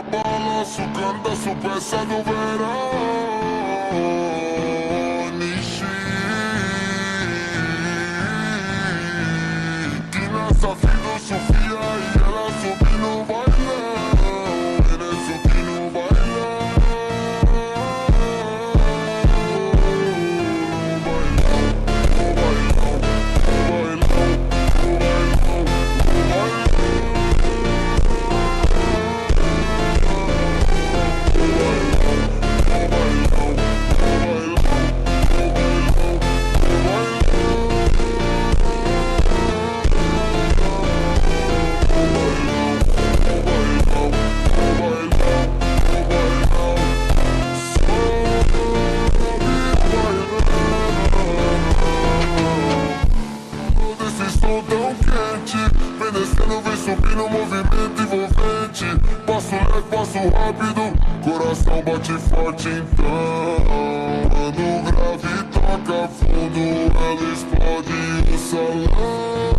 Balanço, candaço, peça do verão. Nishi, que nessa filosofia e ela sobe no bailão. Ele sobe no bailão. No bailão, no bailão, no bailão, no bailão. Subindo movimento envolvente. Passo leve, passo rápido, coração bate forte então. Quando o grave toca fundo, ela explode o salão.